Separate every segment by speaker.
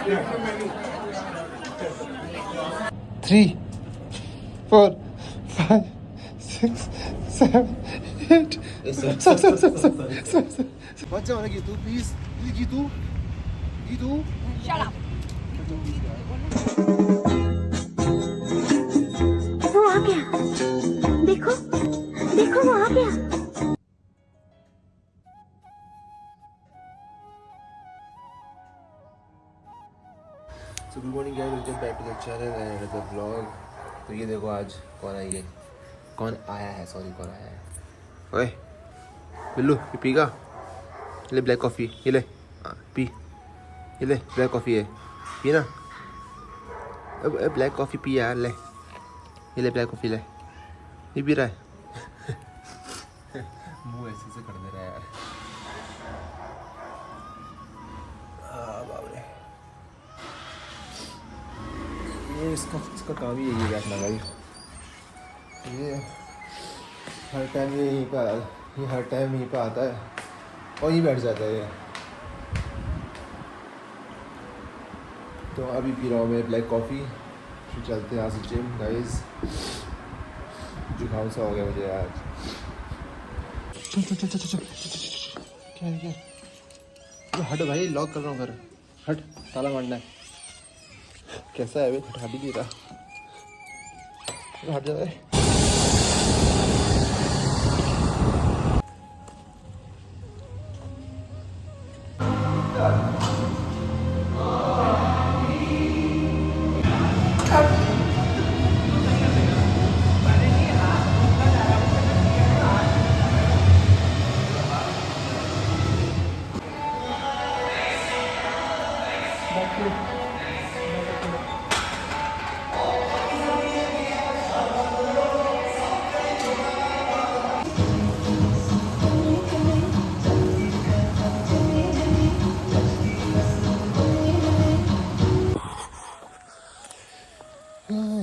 Speaker 1: 3, 4, 5, 6, 7, 8. What's your Gitu? Please, Gitu. Gitu.
Speaker 2: Shut up.
Speaker 3: वो आ गया, देखो देखो वो आ गया।
Speaker 1: So good morning guys, welcome back to the channel and another vlog. तो ये देखो आज कौन आई है, कौन आया है, ओए बिल्लू ये पीगा, ले ब्लैक कॉफ़ी, ये ले पी, ये ले ब्लैक कॉफ़ी है, पी ना, अब ब्लैक कॉफ़ी पी यार, ले ये ले ब्लैक कॉफ़ी ले, ये पी रहा है। मुँह ऐसे से कर दे रहा है यार। बाप रे, ये इसका काम ही यही है बैठना भाई। ये हर टाइम ये यहीं पे आता है और यहीं बैठ जाता है ये। तो अभी पी रहा हूँ मैं ब्लैक कॉफ़ी, फिर चलते हैं यहाँ से जिम गाइस। जुकाम सा हो गया मुझे यार। चल क्या है हट भाई, लॉक कर रहा हूँ घर, हट ताला मारना है। कैसा है भाई, हटा भी नहीं रहा, हट जाए।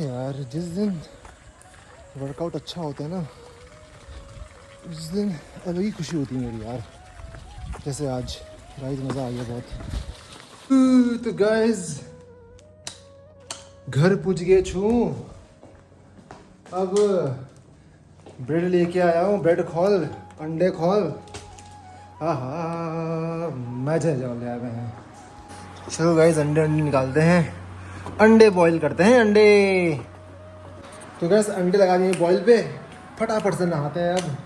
Speaker 1: यार जिस दिन वर्कआउट अच्छा होता है ना, उस दिन अलग ही खुशी होती है मेरी यार। जैसे आज गाइस मज़ा आ गया बहुत। तो गाइस घर पूछ गए छूँ, अब ब्रेड लेके आया हूँ, ब्रेड खोल, अंडे खोल। हाँ मजा जाओ यार मैं। चलो गाइस अंडे निकालते हैं, अंडे बॉईल करते हैं अंडे। तो गैस अंडे लगा दिए बॉईल पे, फटाफट से नहाते हैं अब।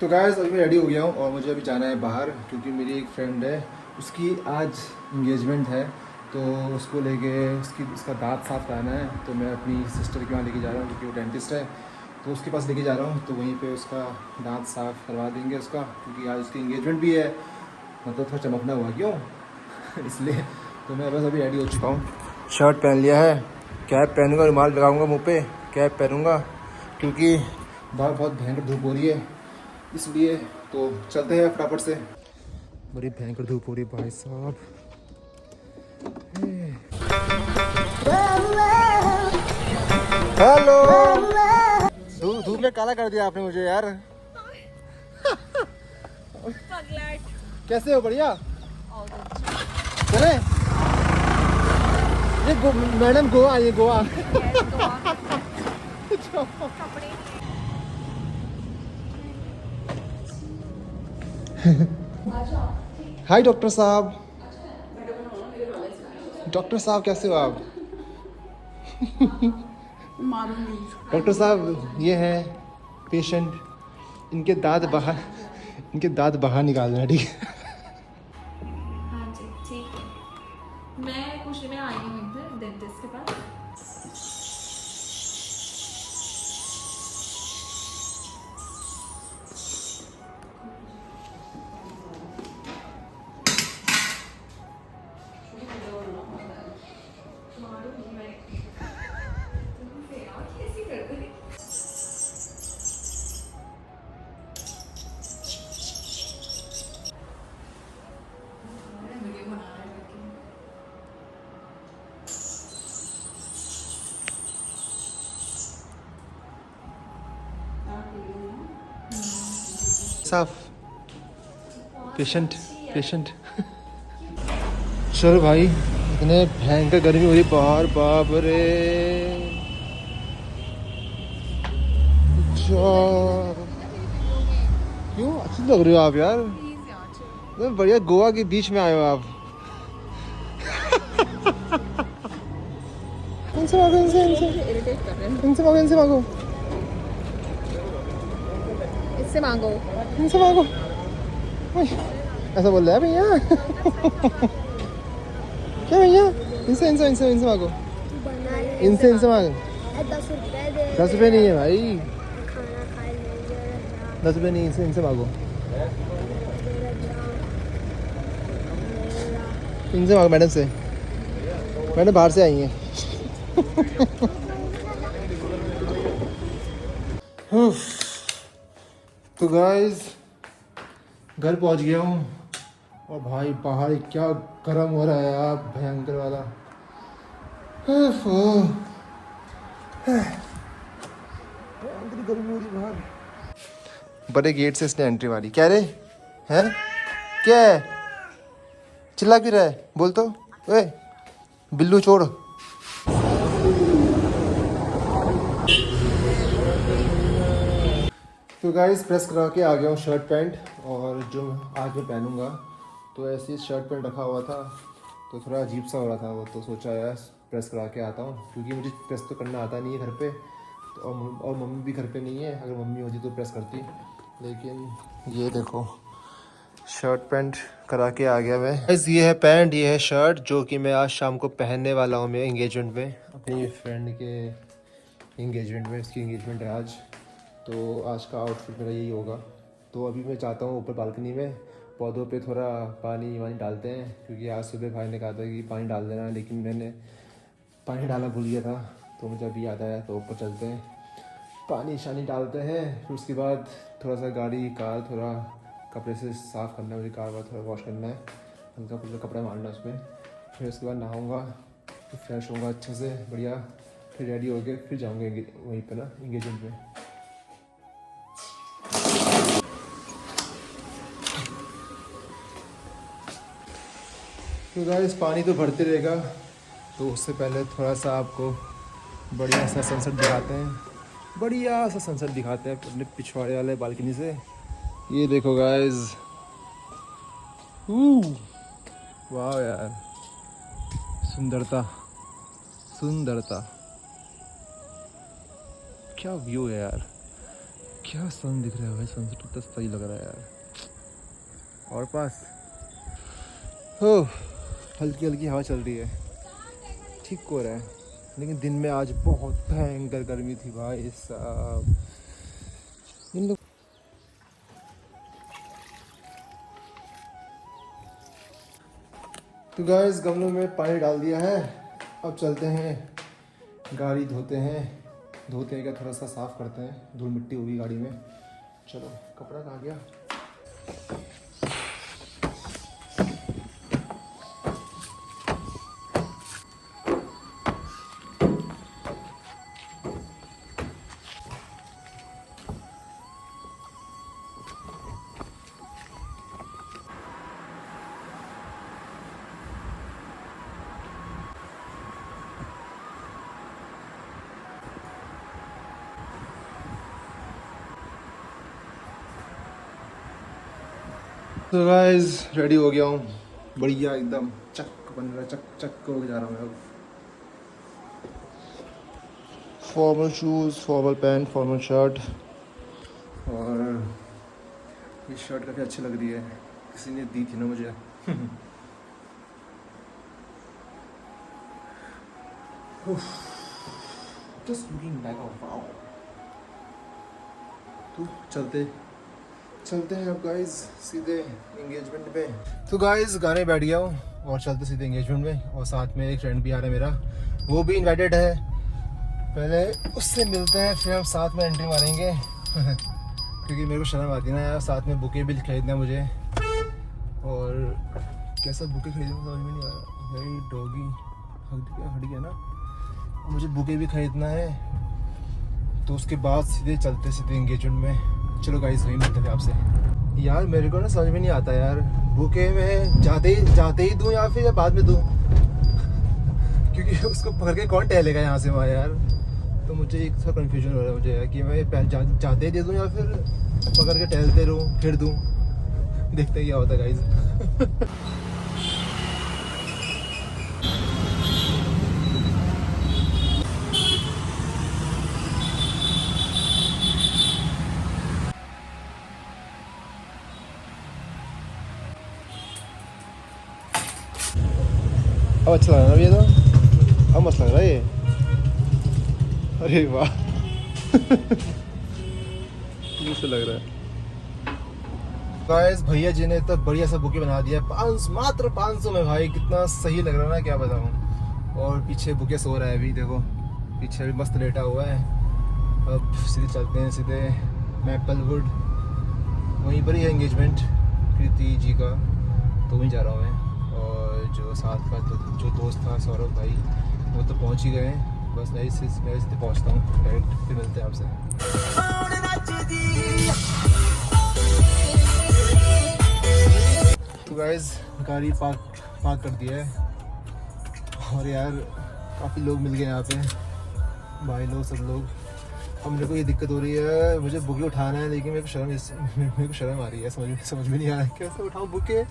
Speaker 1: तो गैस अभी मैं रेडी हो गया हूँ और मुझे अभी जाना है बाहर, क्योंकि मेरी एक फ्रेंड है, उसकी आज इंगेजमेंट है। तो उसको लेके उसका दांत साफ कराना है। तो मैं अपनी सिस्टर के वहाँ लेके जा रहा हूँ, क्योंकि वो डेंटिस्ट है, तो उसके पास लेके जा रहा हूँ। तो वहीं पे उसका दांत साफ करवा देंगे उसका, क्योंकि आज उसकी इंगेजमेंट भी है, मतलब थोड़ा चमकना हुआ क्यों इसलिए। तो मैं बस अभी रेडी हो चुका हूँ, शर्ट पहन लिया है, कैप पहनूंगा, रुमाल लगाऊंगा मुंह पे, कैप पहनूंगा क्योंकि बाहर बहुत भयंकर धूप हो रही है इसलिए। तो चलते हैं फटाफट से, बड़ी भयंकर धूप हो रही है भाई साहब। हेलो, धूप में काला कर दिया आपने मुझे यार। कैसे हो, बढ़िया चले? ये मैडम गोवा आई है, गोवा। हाय डॉक्टर साहब, डॉक्टर साहब कैसे हो आप? डॉक्टर साहब ये है पेशेंट, इनके दांत बाहर निकालना है, ठीक है?
Speaker 2: हाँ जी ठीक है, मैं कुछ में आई हूँ इधर डेंटिस्ट के पास।
Speaker 1: साफ पेशेंट चलो भाई इतने भयंकर गर्मी हो रही बाहर, बाप रे। क्यों अच्छी लग रही हो आप यार, एकदम बढ़िया। गोवा के बीच में आए हो आप। इनसे मांगो, इनसे मांगो, इनसे मांगो,
Speaker 2: इससे मांगो।
Speaker 1: इनसे मांगो। ऐसा बोल रहा है भैया। क्या भैया, इनसे इनसे इनसे इनसे मांगो, इनसे इनसे मांगो।
Speaker 3: 10 रुपए दे।
Speaker 1: 10 रुपये नहीं है भाई,
Speaker 3: खाना खा ले
Speaker 1: 10 रुपये नहीं, इनसे इनसे मांगो, इनसे मांगो। मैडम से, मैडम बाहर से आई हैं। तो गाइस घर पहुंच गया हूँ और भाई बाहर क्या गर्म हो रहा है यार, भयंकर वाला। गर्मी हो रही बाहर। बड़े गेट से इसने एंट्री मारी। क्या रे है, क्या है, चिल्ला क्यों रहा है, बोल तो। ओए बिल्लू छोड़। तो गाइस प्रेस करा के आ गया हूँ शर्ट पैंट, और जो आज मैं पहनूंगा। तो ऐसे ही शर्ट पैंट रखा हुआ था तो थोड़ा अजीब सा हो रहा था वो, तो सोचा यार प्रेस करा के आता हूँ, क्योंकि मुझे प्रेस तो करना आता नहीं है घर पे। तो और मम्मी भी घर पे नहीं है, अगर मम्मी होती तो प्रेस करती। लेकिन ये देखो शर्ट पैंट करा के आ गया मैं। गाइस ये है पैंट, ये है शर्ट, जो कि मैं आज शाम को पहनने वाला हूँ मैं एंगेजमेंट में, अपनी फ्रेंड के एंगेजमेंट में। उसकी एंगेजमेंट है आज, तो आज का आउटफिट मेरा यही होगा। तो अभी मैं चाहता हूँ ऊपर बालकनी में पौधों पे थोड़ा पानी वानी डालते हैं, क्योंकि आज सुबह भाई ने कहा था कि पानी डाल देना, लेकिन मैंने पानी डालना भूल गया था। तो मुझे अभी याद आया, तो ऊपर चलते हैं, पानी शानी डालते हैं। फिर उसके बाद थोड़ा सा गाड़ी कार थोड़ा कपड़े से साफ़ करना है, मुझे कार वार थोड़ा वॉश करना है, हल्का फुल्का कपड़ा मारना उसमें। फिर उसके बाद नहाऊँगा, फिर फ्रेश होऊंगा अच्छे से बढ़िया, फिर रेडी हो गए, फिर जाऊँगे वहीं पर ना एंगेजमेंट में। तो गाइस पानी तो भरते रहेगा, तो उससे पहले थोड़ा सा आपको बढ़िया सा सनसेट दिखाते हैं, बढ़िया सा सनसेट दिखाते हैं अपने पिछवाड़े वाले बालकनी से। ये देखो गाइस, वाह यार, सुंदरता सुंदरता, क्या व्यू है यार, क्या सन दिख रहा है भाई, सनसेट कितना सही लग रहा है यार। और पास हो हल्की हल्की हवा चल रही है, ठीक हो रहा है। लेकिन दिन में आज बहुत भयंकर गर्मी थी भाई साहब। इन लोग तो गाइस गमलों में पानी डाल दिया है, अब चलते हैं गाड़ी धोते हैं क्या, थोड़ा सा साफ़ करते हैं, धूल मिट्टी होगी गाड़ी में। चलो कपड़ा कहाँ गया। तो गाइस रेडी हो गया हूँ, बढ़िया एकदम चक बन रहा है, चक चक हो जा रहा हूँ मैं अब। Formal shoes, formal pant, formal shirt, और ये शर्ट काफ़ी अच्छी लग रही है, किसी ने दी थी ना मुझे। Just looking back, wow। तो चलते हैं अब गाइस सीधे एंगेजमेंट पे। तो गाइस गाने बैठ गया हूँ और चलते सीधे एंगेजमेंट में, और साथ में एक फ्रेंड भी आ रहा है मेरा, वो भी इनवाइटेड है। पहले उससे मिलते हैं, फिर हम साथ में एंट्री मारेंगे। क्योंकि मेरे को शर्म आती है ना यार, साथ में बुके भी खरीदना है मुझे, और कैसा बुके खरीदना समझ में नहीं आ रहा भाई। डॉगी हट गया ना, मुझे बुके भी खरीदना है, तो उसके बाद सीधे एंगेजमेंट में। चलो गाइस वही मिलते हैं आपसे। यार मेरे को ना समझ में नहीं आता यार, बुके में जाते ही दूं या फिर बाद में दूं। उसको पकड़ के कौन टहलेगा यहाँ से वहाँ यार। तो मुझे एक थोड़ा कन्फ्यूजन हो रहा है मुझे यार कि मैं जाते ही दे दूँ या फिर पकड़ के टहलते रहूँ फिर दूँ। देखते हैं क्या होता है गाइस। अब अच्छा लग रहा है ये तो, अब मस्त लग रहा है ये। अरे वाह मुझे लग रहा है गाइस भैया जी ने तो बढ़िया सा बुके बना दिया मात्र 500 में भाई। कितना सही लग रहा है ना क्या बताऊँ। और पीछे बुके सो रहा है अभी देखो, पीछे भी मस्त लेटा हुआ है। अब सीधे चलते हैं सीधे मैपलवुड, वहीं पर ही है एंगेजमेंट कृति जी का, तो वहीं जा रहा हूँ मैं। और जो साथ का जो दोस्त था सौरभ भाई वो तो पहुँच ही गए हैं। बस मैं सीधे पहुँचता हूँ डायरेक्ट, फिर मिलते हैं आपसे। तो गाइस गाड़ी पार्क कर दिया है और यार काफ़ी लोग मिल गए यहाँ पे, भाई लोग सब लोग। अब मेरे को ये दिक्कत हो रही है, मुझे बुके उठाना है लेकिन मेरे को शर्म आ रही है। समझ में नहीं आ रहा है कैसे उठाऊँ बुके,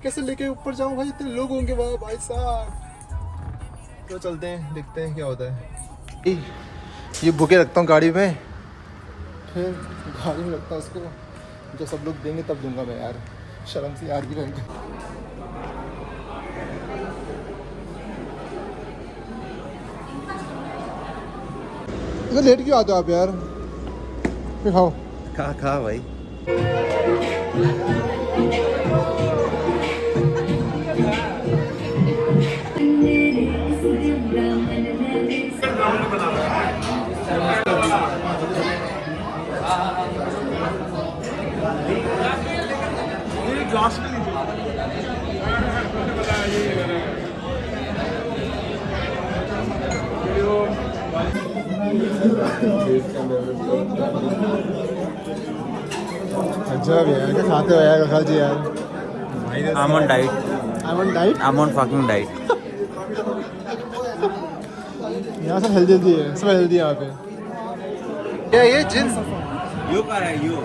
Speaker 1: कैसे लेके ऊपर जाऊँ भाई, इतने लोग होंगे वहाँ भाई साहब। तो चलते हैं देखते हैं क्या होता है। ये बुके रखता हूँ गाड़ी में, फिर गाड़ी में रखता हूँ उसको, जब सब लोग देंगे तब दूंगा मैं यार, शर्म से यार की रंग। इतना लेट क्यों आते हो आप यार? फिर खाओ।
Speaker 4: खा भाई।
Speaker 1: अच्छा यार क्या खाते हो यार खा जी यार।
Speaker 4: I'm on diet.
Speaker 1: I'm on diet?
Speaker 4: I'm on fucking diet.
Speaker 1: यहाँ सब हेल्दी है, सब हेल्दी है यहाँ पे। क्या ये जिन
Speaker 4: You कहाँ है? You.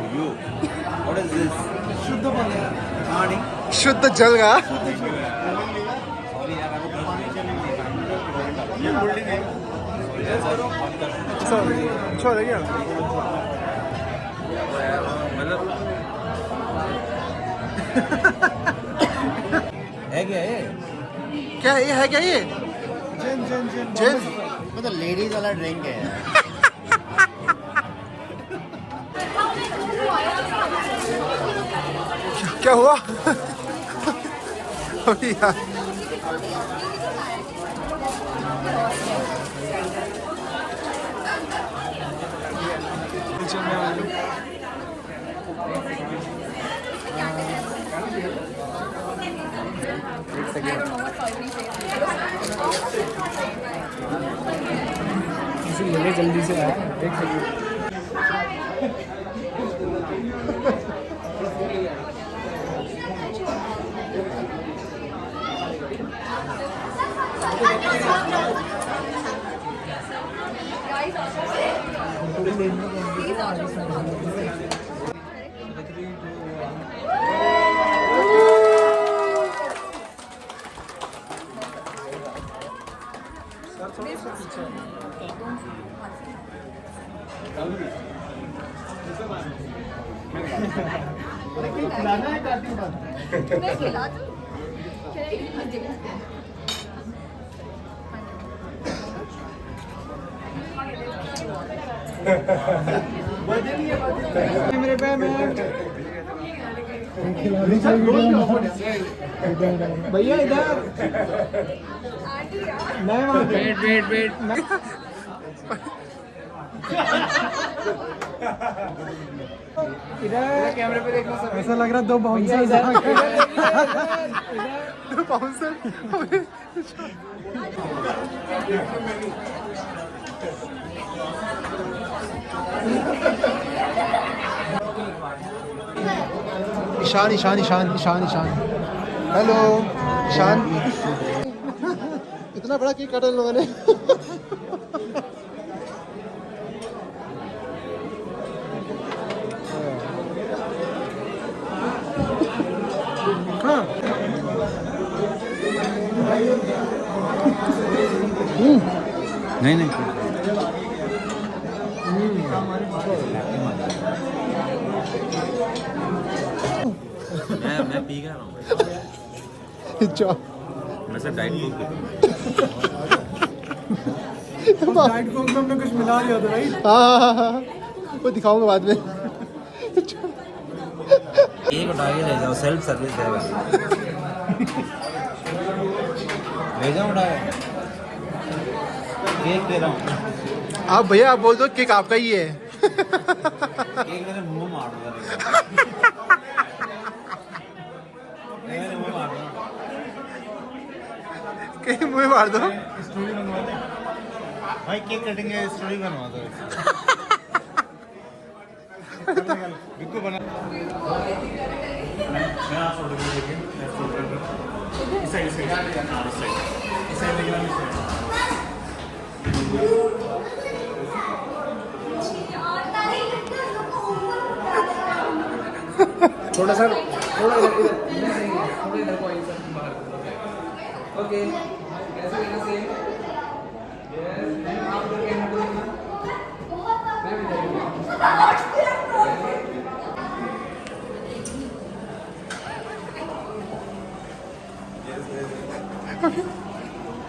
Speaker 4: What is this? शुद्ध पानी।
Speaker 1: शुद्ध जल का। अच्छा लग गया।
Speaker 4: मतलब है क्या ये?
Speaker 1: क्या ये है क्या ये? जिन
Speaker 4: मतलब लेडीज वाला ड्रिंक है।
Speaker 1: क्या हुआ? अभी यार
Speaker 5: मिले जल्दी से यार, देख सकते। मेरे पे भैया इधर मैं वेट इधर कैमरे पे देखना सब ऐसा लग रहा दो बाउंसर
Speaker 1: दो बाउंसर ईशान हेलो ईशान इतना बड़ा केक काटा इन लोगों ने। हाँ।
Speaker 4: नहीं नहीं मैं पी गया रहा हूँ।
Speaker 1: अच्छा।
Speaker 4: मैं सिर्फ डाइट कोक
Speaker 5: डाइट कोक में हमने कुछ मिला दिया था भाई।
Speaker 1: हाँ, वो दिखाऊंगा बाद में।
Speaker 4: एक उठा के ले जाओ, सेल्फ सर्विस है भाई। ले जाओ उठा के। केक दे रहा हूँ।
Speaker 1: आप भैया आप बोल दो केक आपका ही है।
Speaker 4: केक मेरे मुंह में मार दूंगा। मेरे मुंह में मार दूंगा।
Speaker 1: केक मुंह में मार दो।
Speaker 4: स्टोरी बनवा दे भाई, केक कटिंग है, स्टोरी बनवा दो। बिल्कुल बना। मैं आप फोटो देखिए, मैं फोटो इस साइड से, इस साइड लेकिन
Speaker 5: थोड़ा सा थोड़ा इधर को आइए सर बाहर। ओके कैसे लेना सेम यस आप उधर कैमरा को देखना मैं भी देखूंगा।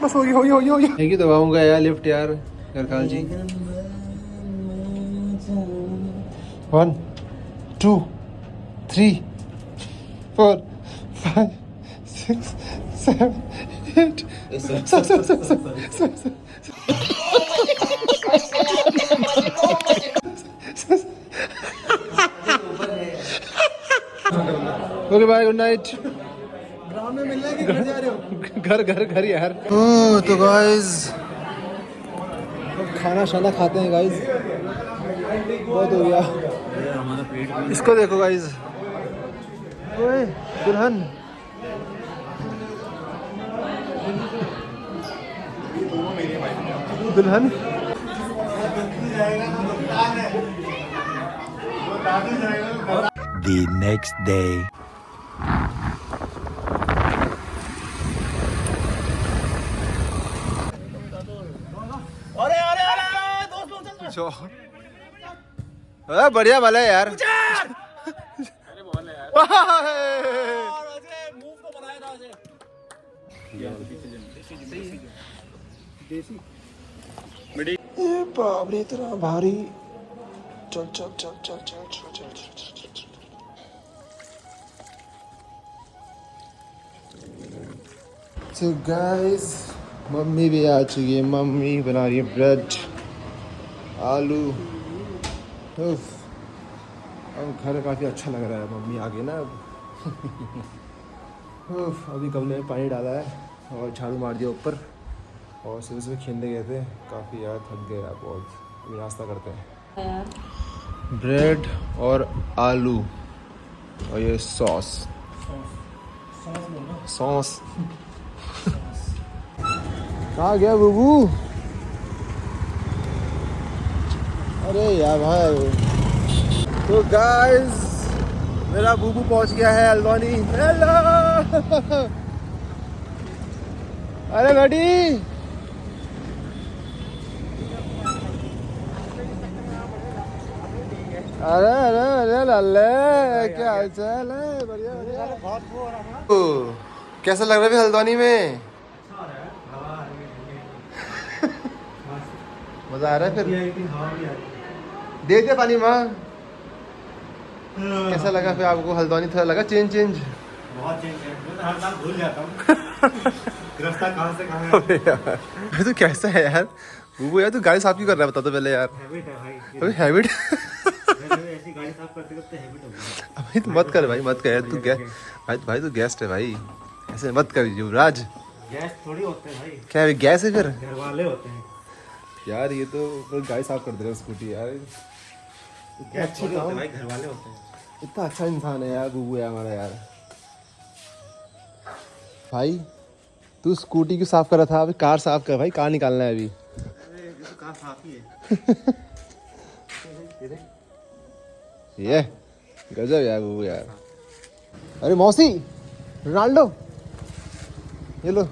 Speaker 1: बस हो गया। एक ही दबाऊंगा यार लिफ्ट यार करखाल जी। 1 2 3 4 5 6 7 8 okay bye good night.
Speaker 5: Ground में मिलना है कि घर जा रहे हो?
Speaker 1: घर यार। ओह तो गाइस खाना शाना खाते हैं गाइस। बहुत हो गया।
Speaker 4: हमारा पेट
Speaker 1: इसको देखो गाइस। ओए दुल्हन दुल्हन
Speaker 4: The next day.
Speaker 1: बढ़िया वाला है यार। ये बाप रे इतना भारी। चल चल चल चल चल चल चल चल चल चल। So guys, मम्मी भी आ चुकी है। मम्मी बना रही है ब्रेड आलू। उफ, अब घर काफ़ी अच्छा लग रहा है। मम्मी आ गई ना अब। उफ, अभी गमले में पानी डाला है और झाड़ू मार दिया ऊपर। और सुबह सुबह खेलने गए थे, काफ़ी यार थक गए यार बहुत। अभी नाश्ता करते हैं। ब्रेड और आलू और ये सॉस सॉस। कहाँ गया बुबू? अरे यार भाई। तो गाइस मेरा बुबू पहुंच गया है अल्बानी। हेलो। अरे बेटी अरे अरे अरे लल्ले क्या हाल चाल है? बढ़िया बढ़िया। कैसा लग रहा है हल्द्वानी में? मजा आ रहा है फिर? दे दे पानी माँ। कैसा लगा फिर आपको हल्द्वानी? थोड़ा लगा चेंज?
Speaker 4: बहुत चेंज है, मैं हर साल भूल जाता हूँ रास्ता कहाँ से कहाँ है।
Speaker 1: तो कैसा है यार बुबू? यार तू गाड़ी साफ क्यों कर रहा है बता तो पहले यार।
Speaker 4: हैबिट है भाई,
Speaker 1: अभी हैबिट।
Speaker 4: ऐसी गाड़ी साफ करते करते हैबिट हो गई।
Speaker 1: अभी तो मत कर भाई, मत कर यार। तू भाई तू गेस्ट है भाई, ऐसे मत कर युवराज।
Speaker 4: गैस थोड़ी होते हैं भाई,
Speaker 1: क्या गैस है फिर?
Speaker 4: घर वाले होते हैं
Speaker 1: यार। ये तो गाड़ी साफ कर दे रहा है स्कूटी यार।
Speaker 4: गैस थोड़ी होते हैं भाई, घर वाले होते हैं।
Speaker 1: इतना अच्छा इंसान है यार बुबू है हमारा यार। भाई तू स्कूटी क्यों साफ कर रहा था? अभी कार साफ कर भाई, कार निकालना है अभी।
Speaker 4: ये तो कार साफ ही है।
Speaker 1: ये गजब यार वो यार। अरे मौसी, रोनाल्डो, ये लो।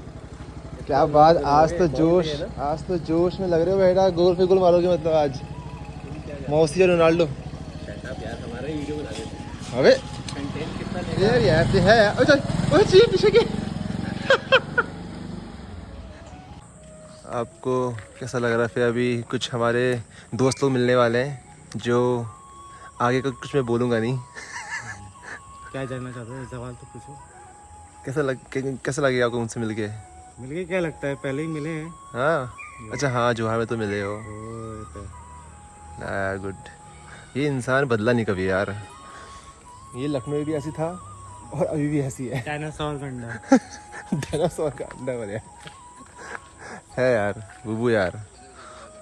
Speaker 1: क्या बात, आज तो जोश में लग रहे हो बेटा। गोल पे गोल मारोगे मतलब आज। मौसी और रोनाल्डो। अबे यार यार ये है यार। ओए चीज पीछे के। आपको कैसा लग रहा है? फिर अभी कुछ हमारे दोस्त लोग मिलने वाले हैं, जो आगे का कुछ मैं बोलूँगा नहीं।
Speaker 4: क्या जानना चाहते हो? सवाल तो पूछो।
Speaker 1: कैसा लगेगा आपको उनसे मिलके?
Speaker 4: मिलके क्या लगता है, पहले ही मिले हैं।
Speaker 1: हाँ अच्छा, हाँ जोहार में तो मिले हो यार। गुड। ये इंसान बदला नहीं कभी यार। ये लखनऊ भी ऐसी था और अभी भी ऐसी है।
Speaker 4: डायनासोर का अंडा।
Speaker 1: डायनासोर का अंडा बोले है यार बुबू यार।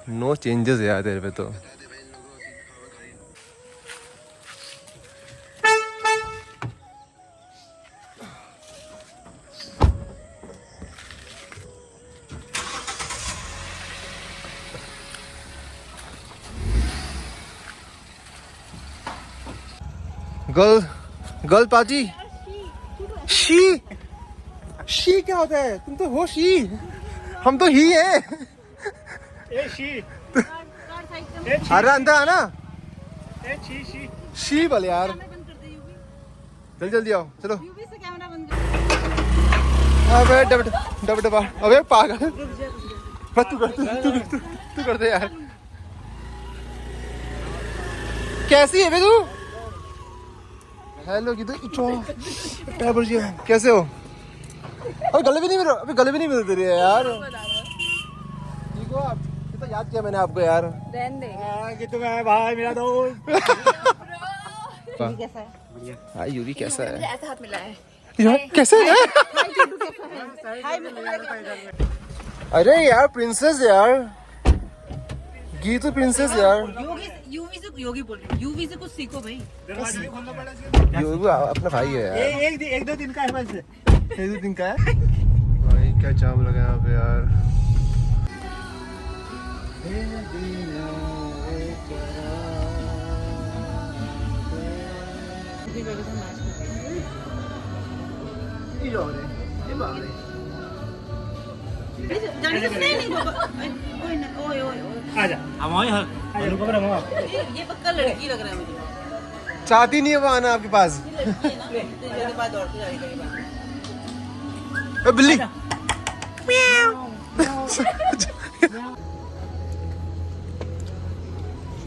Speaker 1: नो चेंजेस यार तेरे पे तो। गर्ल पाजी। शी क्या होता है? तुम तो हो शी, हम तो ही है। अरे अंदर आना। शी बोले यार। जल्दी आओ चलो। अबे डब अबे पागल। तू कर दे यार। कैसी है बे तू? हेलो की कैसे हो? अरे गले भी नहीं मिल रहा। अभी गले भी नहीं मिलते रहे यार। ठीक हो आप? कितना याद किया मैंने आपको यार।
Speaker 4: कि तुम है भाई मेरा दोस्त।
Speaker 3: कैसा है?
Speaker 1: हाँ यूरी कैसा है?
Speaker 3: ऐसा हाथ मिला है।
Speaker 1: यार कैसे है? अरे यार प्रिंसेस यार, गीतू प्रिंसेस यार।
Speaker 3: योगी बोल रही हूँ। यूवी से कुछ सीखो भाई।
Speaker 1: योगी अपना भाई है यार।
Speaker 4: एक दो दिन का है बस।
Speaker 1: एक दो दिन का है भाई। क्या जाम लगा यहाँ पे यार।
Speaker 4: आजा
Speaker 3: ये पक्का लड़की लग रहा है मुझे।
Speaker 1: चाहती नहीं है वो आना आपके पास। ए, बिल्ली।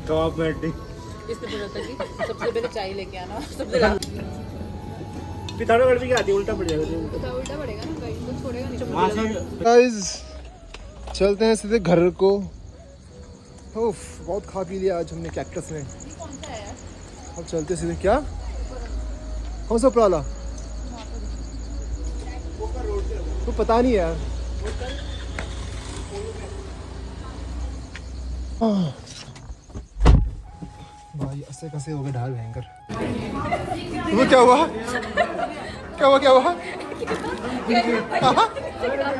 Speaker 4: Top batting.
Speaker 3: इसने बोला था कि सबसे पहले चाय लेके आना। सबसे
Speaker 4: पिताड़ो गड़बी क्या आती है? उल्टा पड़ जाएगा।
Speaker 2: उल्टा पड़ेगा ना भाई, तो छोड़ेगा नहीं।
Speaker 4: वहाँ से
Speaker 1: गाइस चलते हैं सीधे घर को। उफ, बहुत खा पी लिया आज हमने कैक्टस में। अब चलते सीधे। क्या कौन सा उपराला? तो पता नहीं यार। भाई ऐसे कैसे हो गए ढाल भयंकर। वो क्या हुआ? क्या हुआ? क्या हुआ?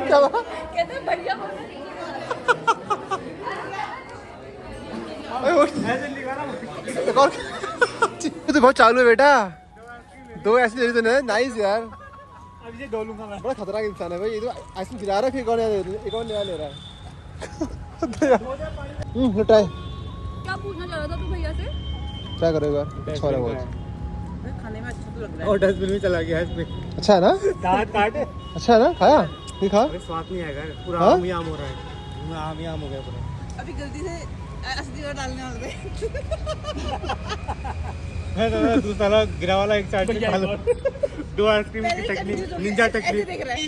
Speaker 1: क्या हुआ?
Speaker 2: कहते बढ़िया बोल रहे
Speaker 1: तो बहुत चालू है बेटा। दो ऐसे दे देते नाइस यार।
Speaker 4: अब ये डोलूंगा मैं।
Speaker 1: बड़ा खतरनाक इंसान है भाई। ये तो ऐसे गिरा रहा है, फिर एक और नया ले रहा है। ट्राई
Speaker 2: क्या पूछना चाह रहा था तू भैया से?
Speaker 1: क्या करेगा? अच्छा हो रहा है बहुत।
Speaker 3: खाने में अच्छा तो लग रहा
Speaker 4: और डस्टबिन में चला गया इसमें।
Speaker 1: अच्छा है ना?
Speaker 4: दांत काटे।
Speaker 1: अच्छा है ना? खाया? नहीं खा?
Speaker 4: अरे स्वाद नहीं आएगा। पूरा
Speaker 1: हाँ?
Speaker 4: आम ही आम हो रहा है। आम ही आम हो गया पूरा।
Speaker 3: है। अभी गलती से असली और डालने वाले
Speaker 4: मैं तो दूसरा वाला गिरा वाला एक साइड में खा लो। दो आइसक्रीम की टेक्निक, निंजा टेक्निक।
Speaker 3: देख रहा है।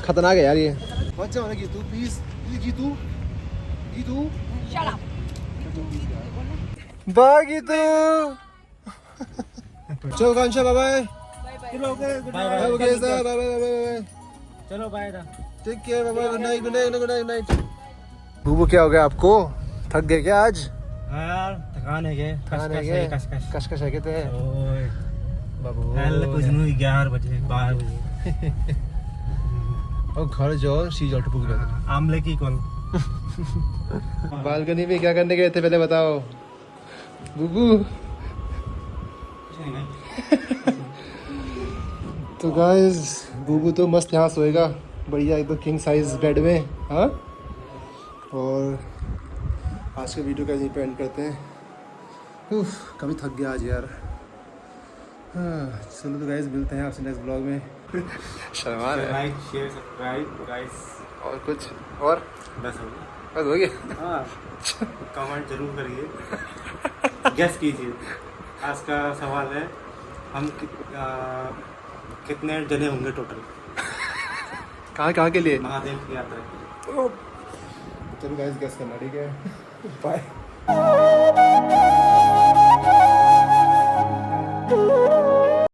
Speaker 1: खतरनाक है यार ये। बच जाओ ना Geetu please. Geetu Geetu
Speaker 2: shut up.
Speaker 1: Bye Geetu. चलो कांशा बाय बाय।
Speaker 4: चलो okay, good
Speaker 1: bye
Speaker 4: night.
Speaker 1: Bye bye bye.
Speaker 4: चलो बाय दा।
Speaker 1: Take care bye bye. Good night good night. बूबू क्या हो गया आपको? थक गए क्या आज?
Speaker 4: हाँ यार थकान है क्या?
Speaker 1: कशकश है कहते हैं।
Speaker 4: ओए
Speaker 1: बाबू
Speaker 4: पहले कुछ नहीं 11 बजे 12 बजे
Speaker 1: और घर जाओ सी जाओ टपुक जाओ।
Speaker 4: आमले की कॉल
Speaker 1: बालकनी में क्या करने गए थे पहले बताओ बुबू। तो गाइस बुबू तो मस्त यहाँ सोएगा बढ़िया एकदम किंग साइज बेड में। हाँ और आज के वीडियो का यहीं पे एंड करते हैं। उफ, कभी थक गया आज यार। हाँ चलो तो गाइस मिलते हैं आपसे नेक्स्ट ब्लॉग में। शर्मा रहे हैं।
Speaker 4: लाइक शेयर सब्सक्राइब गाइस
Speaker 1: और कुछ और
Speaker 4: बस हो गया।
Speaker 1: बस हो गया।
Speaker 4: हाँ कमेंट जरूर करिए गेस कीजिए। आज का सवाल है हम कितने जने होंगे टोटल
Speaker 1: कहाँ के लिए?
Speaker 4: महादेव की यात्रा।
Speaker 1: चलो गाइस गेस करना ठीक है। बाय।